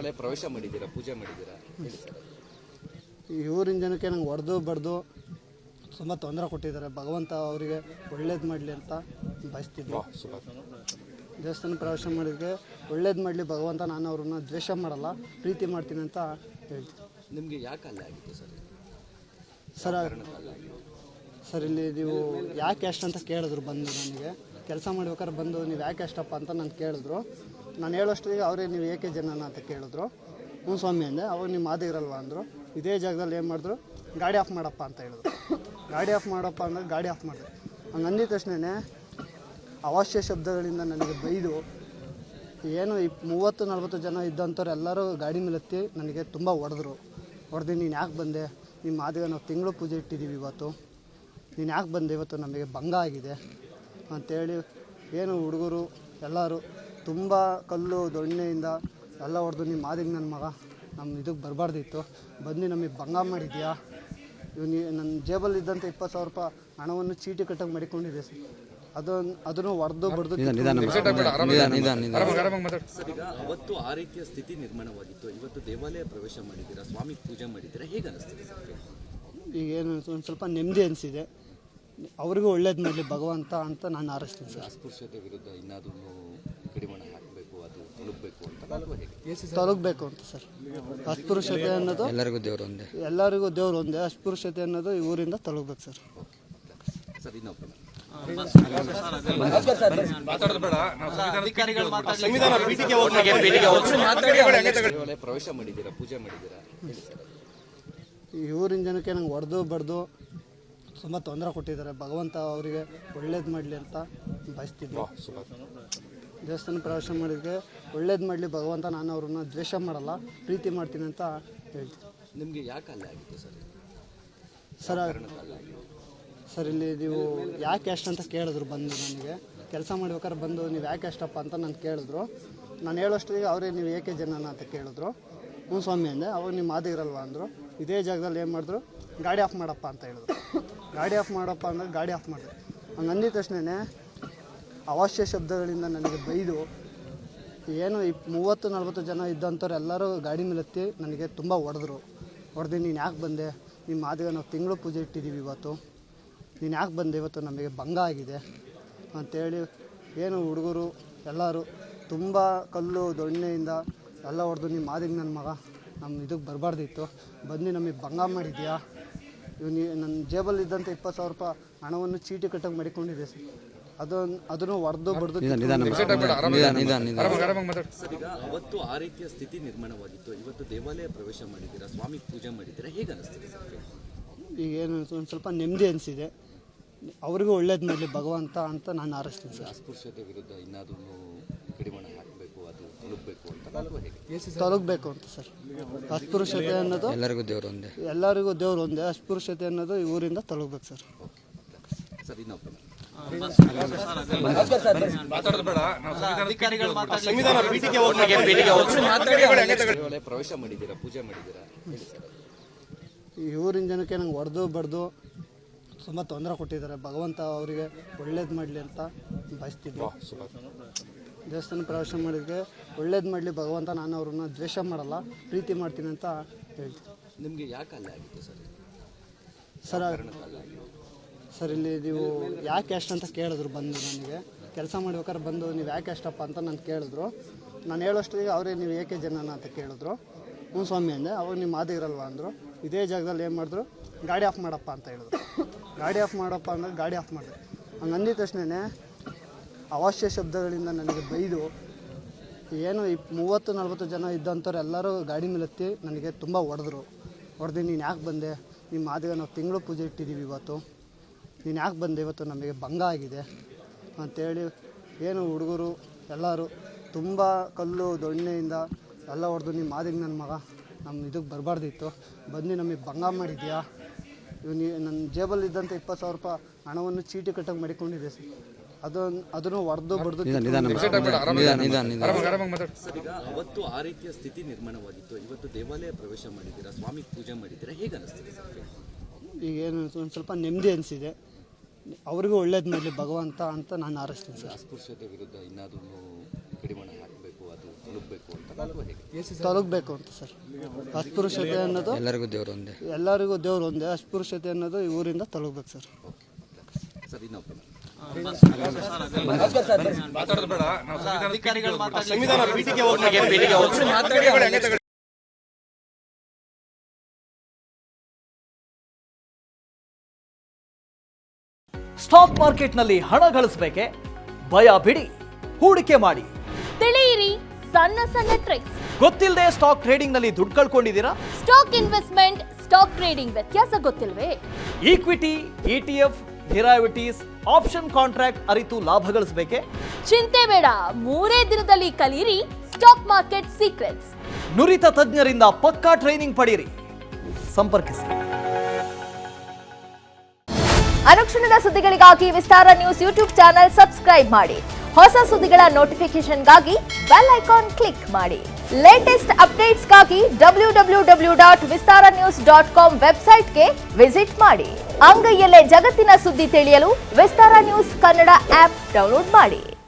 ದೇವಾಲಯ ಪ್ರವೇಶ ಮಾಡಿದ್ದೀರಾ, ಪೂಜೆ ಮಾಡಿದ್ದೀರಾ, ಹೇಳಿ ಸರ್. ಈ ಊರಿನ ಜನಕ್ಕೆ ನಂಗೆ ಹೊಡೆದು ಬಡ್ದು ತುಂಬ ತೊಂದರೆ ಕೊಟ್ಟಿದ್ದಾರೆ. ಭಗವಂತ ಅವರಿಗೆ ಒಳ್ಳೇದು ಮಾಡಲಿ ಅಂತ ಬಯಸ್ತಿದ್ದೆ. ದೇವಸ್ಥಾನ ಪ್ರವೇಶ ಮಾಡಿದ್ರೆ ಒಳ್ಳೇದು ಮಾಡಲಿ ಭಗವಂತ. ನಾನು ಅವ್ರನ್ನ ದ್ವೇಷ ಮಾಡಲ್ಲ, ಪ್ರೀತಿ ಮಾಡ್ತೀನಿ ಅಂತ ಹೇಳ್ತೀನಿ. ನಿಮಗೆ ಯಾಕೆ ಅಲ್ಲೇ ಆಗಿತ್ತು ಸರ್? ಸರ್ ಇಲ್ಲಿ ನೀವು ಯಾಕೆ ಅಷ್ಟು ಅಂತ ಕೇಳಿದ್ರು. ಬಂದು ನನಗೆ ಕೆಲಸ ಮಾಡ್ಬೇಕಾದ್ರೆ ಬಂದು ನೀವು ಯಾಕೆ ಅಷ್ಟಪ್ಪ ಅಂತ ನಾನು ಕೇಳಿದ್ರು. ನಾನು ಹೇಳೋಷ್ಟಿಗೆ ಅವರೇ ನೀವು ಏಕೆ ಜನನ ಅಂತ ಕೇಳಿದ್ರು. ಹ್ಞೂ ಸ್ವಾಮಿ ಅಂದೆ. ಅವಾಗ ನೀವು ಮಾದಿರಲ್ವ ಅಂದರು. ಇದೇ ಜಾಗದಲ್ಲಿ ಏನು ಮಾಡಿದ್ರು, ಗಾಡಿ ಆಫ್ ಮಾಡಪ್ಪ ಅಂತ ಹೇಳಿದ್ರು. ಗಾಡಿ ಆಫ್ ಮಾಡಪ್ಪ ಅಂದರೆ ಗಾಡಿ ಆಫ್ ಮಾಡಿದೆ. ಹಂಗೆ ಅಂದಿದ ತಕ್ಷಣ ಅವಾಚ್ಯ ಶಬ್ದಗಳಿಂದ ನನಗೆ ಬೈದು, ಏನು 30-40 ಜನ ಇದ್ದಂಥವ್ರು ಎಲ್ಲರೂ ಗಾಡಿ ಮೇಲೆ ಹತ್ತಿ ನನಗೆ ತುಂಬ ಹೊಡೆದು ನೀನು ಯಾಕೆ ಬಂದೆ, ನಿಮ್ಮ ಮಾದಿಗೆ ನಾವು ತಿಂಗಳು ಪೂಜೆ ಇಟ್ಟಿದ್ದೀವಿ ಇವತ್ತು, ನೀನು ಯಾಕೆ ಬಂದೆ, ಇವತ್ತು ನಮಗೆ ಭಂಗ ಆಗಿದೆ ಅಂಥೇಳಿ ಏನು ಹುಡುಗರು ಎಲ್ಲರೂ ತುಂಬ ಕಲ್ಲು ದೊಣ್ಣೆಯಿಂದ ಎಲ್ಲ ಹೊಡೆದು, ನಿಮ್ಮ ಮಾದಿಗೆ ನನ್ನ ಮಗ ನಮ್ಮ ಇದಕ್ಕೆ ಬರಬಾರ್ದಿತ್ತು, ಬಂದು ನಮಗೆ ಭಂಗ ಮಾಡಿದ್ಯಾ, ಇವನು ನನ್ನ ಜೇಬಲ್ಲಿದ್ದಂಥ 20,000 ರೂಪಾಯಿ ಹಣವನ್ನು ಚೀಟಿ ಕಟ್ಟಕ್ಕೆ ಮಾಡಿಕೊಂಡಿದ್ದೆ ಸರ್. ಅದನ್ನು ಹೊಡೆದು ಬಡ್ದು. ಸರ್, ಈಗ ಅವತ್ತು ಆ ರೀತಿಯ ಸ್ಥಿತಿ ನಿರ್ಮಾಣವಾಗಿತ್ತು, ಇವತ್ತು ದೇವಾಲಯ ಪ್ರವೇಶ ಮಾಡಿದ್ದೀರಾ, ಸ್ವಾಮಿ ಪೂಜೆ ಮಾಡಿದ್ದೀರಾ, ಹೇಗೆ ಅನಿಸ್ತಿದೆ ಸರ್? ಈಗೇನು ಒಂದು ಸ್ವಲ್ಪ ನೆಮ್ಮದಿ ಅನಿಸಿದೆ. ಅವ್ರಿಗೂ ಒಳ್ಳೇದು ಮಾಡಲಿ ಭಗವಂತ ಅಂತ ನಾನು ಹಾರೈಸ್ತೀನಿ ಸರ್. ಅಸ್ಪೃಶ್ಯತೆ ವಿರುದ್ಧ ಇನ್ನಾದರೂ ಕಡಿವಾಣ ಹಾಕಬೇಕು, ಅದು ತೊಲಗಬೇಕು ಅಂತ ತೊಲಗಬೇಕು ಅಂತ ಸರ್. ಅಸ್ಪೃಶ್ಯತೆ ಅನ್ನೋದು ಎಲ್ಲರಿಗೂ ದೇವರು ಒಂದೇ. ಅಸ್ಪೃಶ್ಯತೆ ಅನ್ನೋದು ಈ ಊರಿಂದ ತೊಲಗಬೇಕು ಸರ್. ಸರ್, ಇನ್ನೊಬ್ಬ ದೇವಾಲಯ ಪ್ರವೇಶ ಮಾಡಿದ್ದೀರಾ, ಪೂಜೆ ಮಾಡಿದ್ದೀರಾ, ಹೇಳಿ ಸರ್. ಈ ಊರಿನ ಜನಕ್ಕೆ ನಂಗೆ ಹೊಡೆದು ಬಡ್ದು ತುಂಬ ತೊಂದರೆ ಕೊಟ್ಟಿದ್ದಾರೆ. ಭಗವಂತ ಅವರಿಗೆ ಒಳ್ಳೇದು ಮಾಡಲಿ ಅಂತ ಬಯಸ್ತಿದ್ದೆ. ದೇವಸ್ಥಾನ ಪ್ರವೇಶ ಮಾಡಿದ್ರೆ ಒಳ್ಳೇದು ಮಾಡಲಿ ಭಗವಂತ. ನಾನು ಅವ್ರನ್ನ ದ್ವೇಷ ಮಾಡಲ್ಲ, ಪ್ರೀತಿ ಮಾಡ್ತೀನಿ ಅಂತ ಹೇಳ್ತೀನಿ. ನಿಮಗೆ ಯಾಕೆ ಅಲ್ಲೇ ಆಗಿತ್ತು ಸರ್? ಸರ್ ಇಲ್ಲಿ ನೀವು ಯಾಕೆ ಅಷ್ಟು ಅಂತ ಕೇಳಿದ್ರು. ಬಂದು ನನಗೆ ಕೆಲಸ ಮಾಡ್ಬೇಕಾದ್ರೆ ಬಂದು ನೀವು ಯಾಕೆ ಅಷ್ಟಪ್ಪ ಅಂತ ನಾನು ಕೇಳಿದ್ರು. ನಾನು ಹೇಳೋಷ್ಟಿಗೆ ಅವರೇ ನೀವು ಏಕೆ ಜನನ ಅಂತ ಕೇಳಿದ್ರು. ಹ್ಞೂ ಸ್ವಾಮಿ ಅಂದೆ. ಅವಾಗ ನೀವು ಮಾದಿರಲ್ವ ಅಂದರು. ಇದೇ ಜಾಗದಲ್ಲಿ ಏನು ಮಾಡಿದ್ರು, ಗಾಡಿ ಆಫ್ ಮಾಡಪ್ಪ ಅಂತ ಹೇಳಿದ್ರು. ಗಾಡಿ ಆಫ್ ಮಾಡಪ್ಪ ಅಂದರೆ ಗಾಡಿ ಆಫ್ ಮಾಡಿದೆ. ಹಂಗೆ ಅಂದಿದ ತಕ್ಷಣ ಅವಾಚ್ಯ ಶಬ್ದಗಳಿಂದ ನನಗೆ ಬೈದು, ಏನು 30-40 ಜನ ಇದ್ದಂಥವ್ರು ಎಲ್ಲರೂ ಗಾಡಿ ಮೇಲೆ ಹತ್ತಿ ನನಗೆ ತುಂಬ ಹೊಡೆದು ನೀನು ಯಾಕೆ ಬಂದೆ, ನಿಮ್ಮ ಮಾದಿಗೆ ನಾವು ತಿಂಗಳು ಪೂಜೆ ಇಟ್ಟಿದ್ದೀವಿ ಇವತ್ತು, ನೀನು ಯಾಕೆ ಬಂದೆ, ಇವತ್ತು ನಮಗೆ ಭಂಗ ಆಗಿದೆ ಅಂಥೇಳಿ ಏನು ಹುಡುಗರು ಎಲ್ಲರೂ ತುಂಬ ಕಲ್ಲು ದೊಣ್ಣೆಯಿಂದ ಎಲ್ಲ ಹೊಡೆದು, ನಿಮ್ಮ ಮಾದಿಗೆ ನನ್ನ ಮಗ ನಮ್ಮ ಇದಕ್ಕೆ ಬರಬಾರ್ದಿತ್ತು, ಬಂದು ನಮಗೆ ಭಂಗ ಮಾಡಿದ್ಯಾ, ಇವನು ನನ್ನ ಜೇಬಲ್ಲಿದ್ದಂಥ 20,000 ರೂಪಾಯಿ ಹಣವನ್ನು ಚೀಟಿ ಕಟ್ಟಕ್ಕೆ ಮಾಡಿಕೊಂಡಿದ್ದೆ ಸರ್. ಅದನ್ನು ಹೊಡೆದು ಬಡ್ದು. ಸರ್, ಈಗ ಅವತ್ತು ಆ ರೀತಿಯ ಸ್ಥಿತಿ ನಿರ್ಮಾಣವಾಗಿತ್ತು, ಇವತ್ತು ದೇವಾಲಯ ಪ್ರವೇಶ ಮಾಡಿದ್ದೀರಾ, ಸ್ವಾಮಿ ಪೂಜೆ ಮಾಡಿದ್ದೀರಾ, ಹೇಗೆ ಅನಿಸ್ತಿದೆ ಸರ್? ಈಗೇನು ಒಂದು ಸ್ವಲ್ಪ ನೆಮ್ಮದಿ ಅನಿಸಿದೆ. ಅವ್ರಿಗೂ ಒಳ್ಳೇದು ಮಾಡಲಿ ಭಗವಂತ ಅಂತ ನಾನು ಹಾರೈಸ್ತೀನಿ ಸರ್. ಅಸ್ಪೃಶ್ಯತೆ ವಿರುದ್ಧ ಇನ್ನಾದರೂ ಕಡಿವಾಣ ಹಾಕಬೇಕು, ಅದು ತೊಲಗಬೇಕು ಅಂತ ತೊಲಗಬೇಕು ಅಂತ ಸರ್. ಅಸ್ಪೃಶ್ಯತೆ ಅನ್ನೋದು ಎಲ್ಲರಿಗೂ ದೇವರು ಒಂದೇ. ಅಸ್ಪೃಶ್ಯತೆ ಅನ್ನೋದು ಈ ಊರಿಂದ ತೊಲಗಬೇಕು ಸರ್. ಸರ್, ಇನ್ನೊಬ್ಬ ದೇವಾಲಯ ಪ್ರವೇಶ ಮಾಡಿದ್ದೀರಾ, ಪೂಜೆ ಮಾಡಿದ್ದೀರಾ, ಹೇಳಿ ಸರ್. ಈ ಊರಿನ ಜನಕ್ಕೆ ನಂಗೆ ಹೊಡೆದು ಬಡ್ದು ತುಂಬ ತೊಂದರೆ ಕೊಟ್ಟಿದ್ದಾರೆ. ಭಗವಂತ ಅವರಿಗೆ ಒಳ್ಳೇದು ಮಾಡಲಿ ಅಂತ ಬಯಸ್ತಿದ್ದೆ. ದೇವಸ್ಥಾನ ಪ್ರವೇಶ ಮಾಡಿದ್ರೆ ಒಳ್ಳೇದು ಮಾಡಲಿ ಭಗವಂತ. ನಾನು ಅವ್ರನ್ನ ದ್ವೇಷ ಮಾಡಲ್ಲ, ಪ್ರೀತಿ ಮಾಡ್ತೀನಿ ಅಂತ ಹೇಳ್ತೀನಿ. ನಿಮಗೆ ಯಾಕೆ ಅಲ್ಲೇ ಆಗಿತ್ತು ಸರ್? ಸರ್ ಇಲ್ಲಿ ನೀವು ಯಾಕೆ ಅಷ್ಟು ಅಂತ ಕೇಳಿದ್ರು. ಬಂದು ನನಗೆ ಕೆಲಸ ಮಾಡ್ಬೇಕಾದ್ರೆ ಬಂದು ನೀವು ಯಾಕೆ ಅಷ್ಟಪ್ಪ ಅಂತ ನಾನು ಕೇಳಿದ್ರು. ನಾನು ಹೇಳೋಷ್ಟಿಗೆ ಅವರೇ ನೀವು ಏಕೆ ಜನನ ಅಂತ ಕೇಳಿದ್ರು. ಹ್ಞೂ ಸ್ವಾಮಿ ಅಂದೆ. ಅವಾಗ ನೀವು ಮಾದಿರಲ್ವ ಅಂದರು. ಇದೇ ಜಾಗದಲ್ಲಿ ಏನು ಮಾಡಿದ್ರು, ಗಾಡಿ ಆಫ್ ಮಾಡಪ್ಪ ಅಂತ ಹೇಳಿದ್ರು. ಗಾಡಿ ಆಫ್ ಮಾಡಪ್ಪ ಅಂದರೆ ಗಾಡಿ ಆಫ್ ಮಾಡಿದೆ. ಹಂಗೆ ಅಂದಿದ ತಕ್ಷಣ ಅವಾಚ್ಯ ಶಬ್ದಗಳಿಂದ ನನಗೆ ಬೈದು, ಏನು 30-40 ಜನ ಇದ್ದಂಥವ್ರು ಎಲ್ಲರೂ ಗಾಡಿ ಮೇಲೆ ಹತ್ತಿ ನನಗೆ ತುಂಬ ಹೊಡೆದು ನೀನು ಯಾಕೆ ಬಂದೆ, ನಿಮ್ಮ ಮಾದಿಗೆ ನಾವು ತಿಂಗಳು ಪೂಜೆ ಇಟ್ಟಿದ್ದೀವಿ ಇವತ್ತು, ನೀನು ಯಾಕೆ ಬಂದೆ, ಇವತ್ತು ನಮಗೆ ಭಂಗ ಆಗಿದೆ ಅಂಥೇಳಿ ಏನು ಹುಡುಗರು ಎಲ್ಲರೂ ತುಂಬ ಕಲ್ಲು ದೊಣ್ಣೆಯಿಂದ ಎಲ್ಲ ಹೊಡೆದು, ನಿಮ್ಮ ಮಾದಿಗೆ ನನ್ನ ಮಗ ನಮ್ಮ ಇದಕ್ಕೆ ಬರಬಾರ್ದಿತ್ತು, ಬಂದು ನಮಗೆ ಭಂಗ ಮಾಡಿದ್ಯಾ, ಇವನು ನನ್ನ ಜೇಬಲ್ಲಿದ್ದಂಥ 20,000 ರೂಪಾಯಿ ಹಣವನ್ನು ಚೀಟಿ ಕಟ್ಟಕ್ಕೆ ಮಾಡಿಕೊಂಡಿದ್ದೆ ಸರ್. ಅದನ್ನು ಹೊಡೆದು ಬಡ್ದು. ಸರ್, ಈಗ ಅವತ್ತು ಆ ರೀತಿಯ ಸ್ಥಿತಿ ನಿರ್ಮಾಣವಾಗಿತ್ತು, ಇವತ್ತು ದೇವಾಲಯ ಪ್ರವೇಶ ಮಾಡಿದ್ದೀರಾ, ಸ್ವಾಮಿ ಪೂಜೆ ಮಾಡಿದ್ದೀರಾ, ಹೇಗೆ ಅನಿಸ್ತಿದೆ ಸರ್? ಈಗೇನು ಒಂದು ಸ್ವಲ್ಪ ನೆಮ್ಮದಿ ಅನಿಸಿದೆ. ಅವ್ರಿಗೂ ಒಳ್ಳೇದು ಮಾಡಲಿ ಭಗವಂತ ಅಂತ ನಾನು ಹಾರೈಸ್ತೀನಿ ಸರ್. ಅಸ್ಪೃಶ್ಯತೆ ವಿರುದ್ಧ ಇನ್ನಾದರೂ ಕಡಿವಾಣ ಹಾಕಬೇಕು, ಅದು ತೊಲಗಬೇಕು ಅಂತ ತೊಲಗಬೇಕು ಅಂತ ಸರ್. ಅಸ್ಪೃಶ್ಯತೆ ಅನ್ನೋದು ಎಲ್ಲರಿಗೂ ದೇವರು ಒಂದೇ, ಎಲ್ಲರಿಗೂ ದೇವ್ರು ಒಂದೇ. ಅಸ್ಪೃಶ್ಯತೆ ಅನ್ನೋದು ಈ ಊರಿಂದ ತೊಲಗಬೇಕು ಸರ್. ಸರ್ ಇನ್ನೊಬ್ಬ ಸ್ಟಾಕ್ ಮಾರ್ಕೆಟ್ನಲ್ಲಿ ಹಣ ಗಳಿಸಬೇಕೆ? ಭಯ ಬಿಡಿ, ಹೂಡಿಕೆ ಮಾಡಿ. ತಿಳಿಯಿರಿ ಸಣ್ಣ ಸಣ್ಣ ಟ್ರಿಕ್ಸ್. ಗೊತ್ತಿಲ್ಲದೆ ಸ್ಟಾಕ್ ಟ್ರೇಡಿಂಗ್ ನಲ್ಲಿ ದುಡ್ಡು ಕಳ್ಕೊಂಡಿದ್ದೀರಾ? ಸ್ಟಾಕ್ ಇನ್ವೆಸ್ಟ್ಮೆಂಟ್, ಸ್ಟಾಕ್ ಟ್ರೇಡಿಂಗ್ ವ್ಯತ್ಯಾಸ ಗೊತ್ತಿಲ್ವೇ? Equity, ETF, derivatives, option contract ಅರಿತು ಲಾಭ ಗಳಿಸಬೇಕೆ? ಚಿಂತೆ ಬೇಡ, 3 ದಿನದಲ್ಲಿ ಕಲಿಯಿರಿ ಸ್ಟಾಕ್ ಮಾರ್ಕೆಟ್ ಸೀಕ್ರೆಟ್ಸ್. ನುರಿತ ತಜ್ಞರಿಂದ ಪಕ್ಕಾ ಟ್ರೈನಿಂಗ್ ಪಡೆಯಿರಿ. ಸಂಪರ್ಕಿಸಿ. ಅನುಕ್ಷಣದ ಸುದ್ದಿಗಳಿಗಾಗಿ ವಿಸ್ತಾರ ನ್ಯೂಸ್ ಯೂಟ್ಯೂಬ್ ಚಾನೆಲ್ ಸಬ್ಸ್ಕ್ರೈಬ್ ಮಾಡಿ. ಹೊಸ ಸುದ್ದಿಗಳ ನೋಟಿಫಿಕೇಶನ್ಗಾಗಿ ಬೆಲ್ ಐಕಾನ್ ಕ್ಲಿಕ್ ಮಾಡಿ. ಲೇಟೆಸ್ಟ್ ಅಪ್ಡೇಟ್ಸ್ಗಾಗಿ www.vistaranews.com ವೆಬ್ಸೈಟ್ಗೆ ವಿಸಿಟ್ ಮಾಡಿ. ಅಂಗೈಯಲ್ಲೇ ಜಗತ್ತಿನ ಸುದ್ದಿ ತಿಳಿಯಲು ವಿಸ್ತಾರ ನ್ಯೂಸ್ ಕನ್ನಡ ಆಪ್ ಡೌನ್ಲೋಡ್ ಮಾಡಿ.